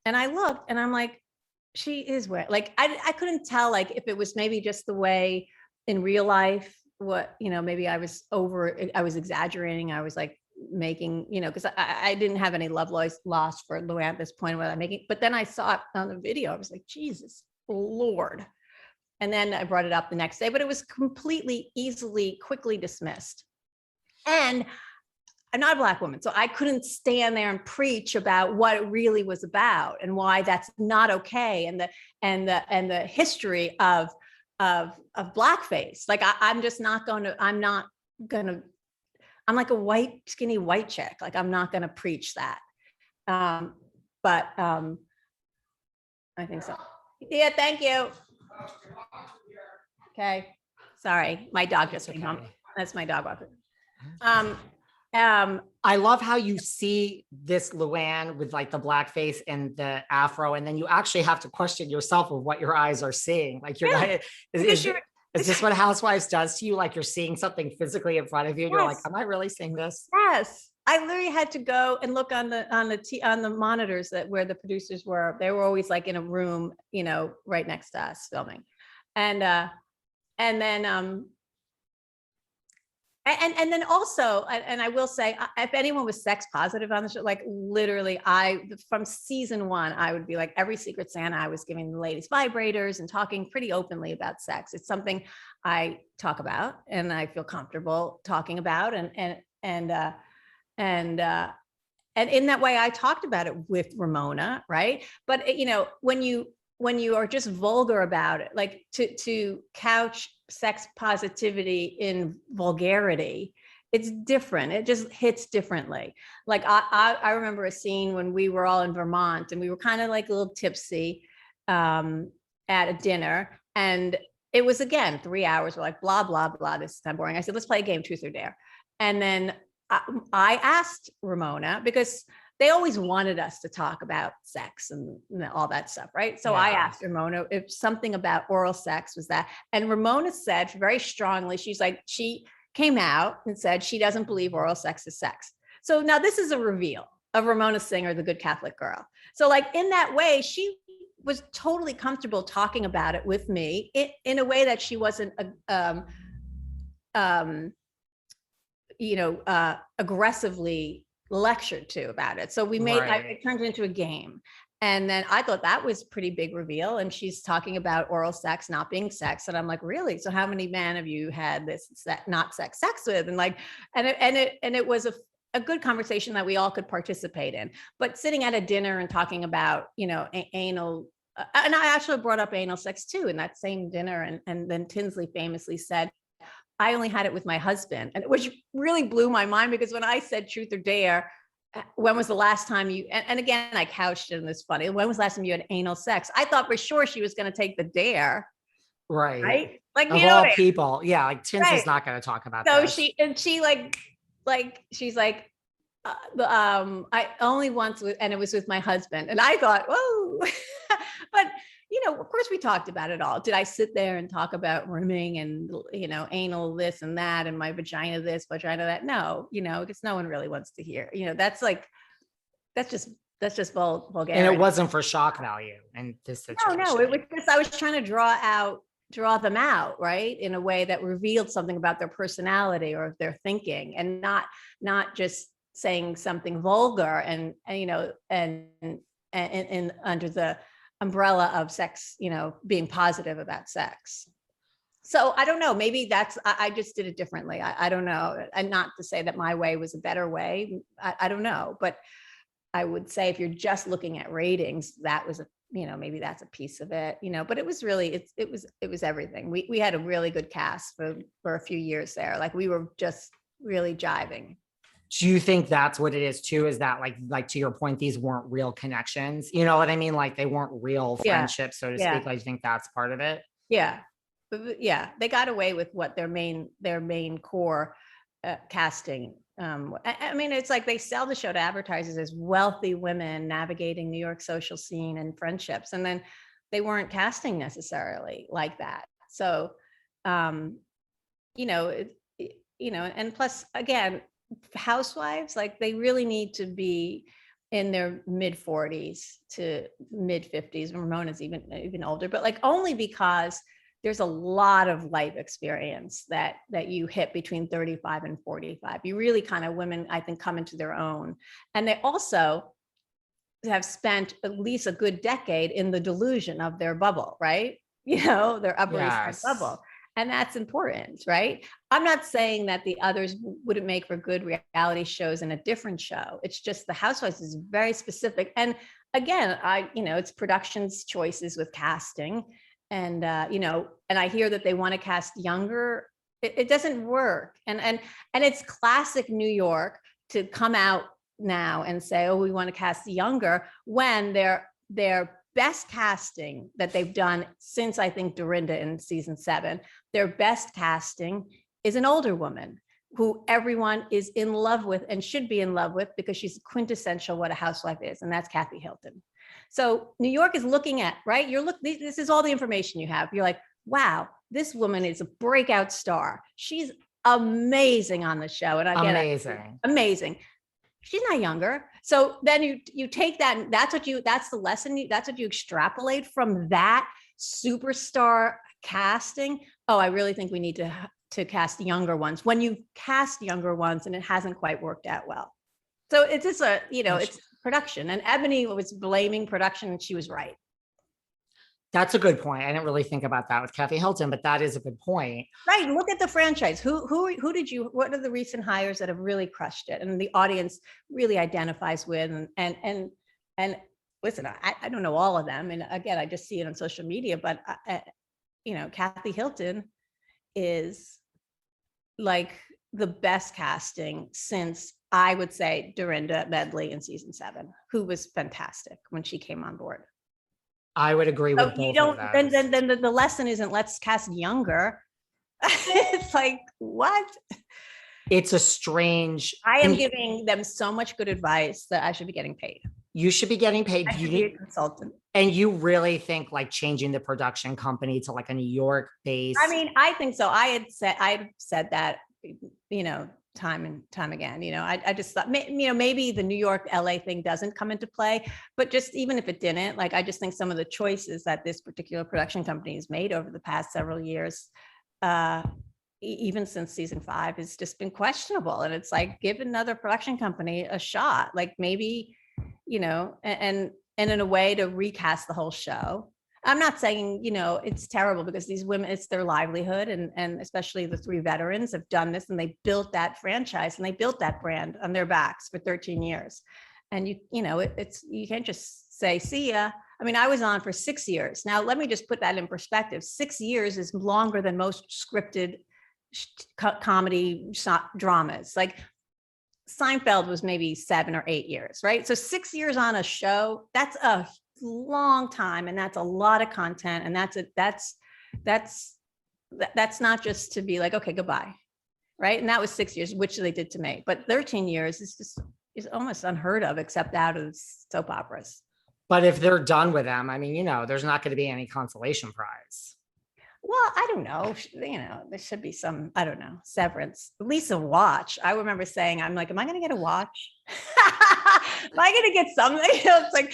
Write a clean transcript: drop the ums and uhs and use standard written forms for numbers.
And I looked and I'm like, she is wearing, like, I couldn't tell, like, if it was maybe just the way in real life, what, maybe I was exaggerating. I was like making, because I didn't have any love lost for Luann at this point without making, but then I saw it on the video. I was like, Jesus Lord. And then I brought it up the next day, but it was completely, quickly dismissed. And I'm not a Black woman, so I couldn't stand there and preach about what it really was about and why that's not okay, and the history of blackface. Like I'm just not going to. I'm like a white, skinny white chick. Like I'm not going to preach that. But I think so. Yeah, thank you. Okay, sorry, my dog just came home. That's my dog walker. I love how you see this Luann with like the blackface and the afro, and then you actually have to question yourself of what your eyes are seeing. Like you're not, is this what Housewives does to you? Like you're seeing something physically in front of you and you're like, am I really seeing this? Yes. I literally had to go and look on the monitors where the producers were. They were always like in a room, right next to us filming. And then also, and I will say, if anyone was sex positive on the show, like literally from season 1, I would be like, every Secret Santa, I was giving the ladies vibrators and talking pretty openly about sex. It's something I talk about and I feel comfortable talking about. And in that way, I talked about it with Ramona, right? But when you are just vulgar about it, like to couch sex positivity in vulgarity, it's different. It just hits differently. Like I remember a scene when we were all in Vermont and we were kind of like a little tipsy at a dinner, and it was, again, 3 hours. We're like, blah, blah, blah. This is kind of boring. I said, let's play a game, truth or dare. And then I asked Ramona, because they always wanted us to talk about sex and all that stuff, right? So I asked Ramona if something about oral sex was that. And Ramona said very strongly, she came out and said she doesn't believe oral sex is sex. So now this is a reveal of Ramona Singer, the good Catholic girl. So like in that way, she was totally comfortable talking about it with me in a way that she wasn't aggressively lectured to about it. So we made it turned into a game. And then I thought that was pretty big reveal. And she's talking about oral sex not being sex. And I'm like, really? So how many men have you had this not sex with? And like, and it was a good conversation that we all could participate in. But sitting at a dinner and talking about, anal, and I actually brought up anal sex too in that same dinner. And then Tinsley famously said, I only had it with my husband, and which really blew my mind, because when I said truth or dare, when was the last time you, and again, I couched it in this funny, when was the last time you had anal sex? I thought for sure she was going to take the dare. Right. Like, of all people. Yeah. Like Tinsley's not going to talk about that. So she's like, I only once, and it was with my husband. And I thought, whoa, but of course we talked about it all. Did I sit there and talk about rimming and, anal this and that, and my vagina this, vagina that? No, because no one really wants to hear, that's just vulgarity. And it wasn't for shock value in this situation. No, it was just, I was trying to draw them out, right, in a way that revealed something about their personality or their thinking, and not just saying something vulgar and under the umbrella of sex, being positive about sex. So I don't know, maybe I just did it differently. I don't know. And not to say that my way was a better way. I don't know, but I would say if you're just looking at ratings, that was maybe that's a piece of it, but it was really, it was everything. We had a really good cast for a few years there. Like we were just really jiving. Do you think that's what it is too? Is that like to your point, these weren't real connections? You know what I mean? Like they weren't real friendships, so to speak. Like, you think that's part of it? Yeah. But yeah, they got away with what their main core casting. I mean, it's like they sell the show to advertisers as wealthy women navigating New York social scene and friendships. And then they weren't casting necessarily like that. So, and plus again, Housewives, like they really need to be in their mid 40s to mid 50s. Ramona's even older, but like only because there's a lot of life experience that you hit between 35 and 45. You really kind of, women, I think, come into their own. And they also have spent at least a good decade in the delusion of their bubble, right? Their Upper East Side bubble. And that's important, right? I'm not saying that the others wouldn't make for good reality shows in a different show. It's just the Housewives is very specific. And again, it's production's choices with casting. And, and I hear that they want to cast younger. It doesn't work. And it's classic New York to come out now and say, oh, we want to cast younger, when their best casting that they've done since, I think, Dorinda in season 7, their best casting is an older woman who everyone is in love with and should be in love with, because she's quintessential what a housewife is, and that's Kathy Hilton. So New York is looking at, right? This is all the information you have. You're like, wow, this woman is a breakout star. She's amazing on the show. And I get amazing. She's not younger. So then you take that, and that's the lesson. That's what you extrapolate from that superstar casting. Oh, I really think we need to cast younger ones, when you cast younger ones and it hasn't quite worked out well. So it's just it's production. And Ebony was blaming production, and she was right. That's a good point. I didn't really think about that with Kathy Hilton, but that is a good point. Right. Look at the franchise. What are the recent hires that have really crushed it and the audience really identifies with? And listen, I don't know all of them. And again, I just see it on social media, but Kathy Hilton is like the best casting since, I would say, Dorinda Medley in season 7, who was fantastic when she came on board. I would agree with both of those. Then the lesson isn't let's cast younger. It's like, what? It's a strange. I am giving them so much good advice that I should be getting paid. You should be getting paid. I should be a consultant. And you really think like changing the production company to like a New York base? I mean, I think so. I had said that, time and time again. I just thought, maybe the New York, LA thing doesn't come into play, but just even if it didn't, like, I just think some of the choices that this particular production company has made over the past several years, even since season 5, has just been questionable. And it's like, give another production company a shot, like maybe, and in a way to recast the whole show. I'm not saying, it's terrible, because these women, it's their livelihood. And especially the 3 veterans have done this, and they built that franchise and they built that brand on their backs for 13 years. And you can't just say, see ya. I mean, I was on for 6 years. Now, let me just put that in perspective. 6 years is longer than most scripted comedy dramas. Like Seinfeld was maybe 7 or 8 years, right? So 6 years on a show, that's a long time, and that's a lot of content, and that's not just to be like, okay, goodbye, right? And that was 6 years, which they did to me, but 13 years is almost unheard of, except out of soap operas. But if they're done with them, I mean, there's not going to be any consolation prize. Well, I don't know. There should be some, I don't know, severance, at least a watch. I remember saying, I'm like, am I going to get a watch? Am I going to get something? It's like,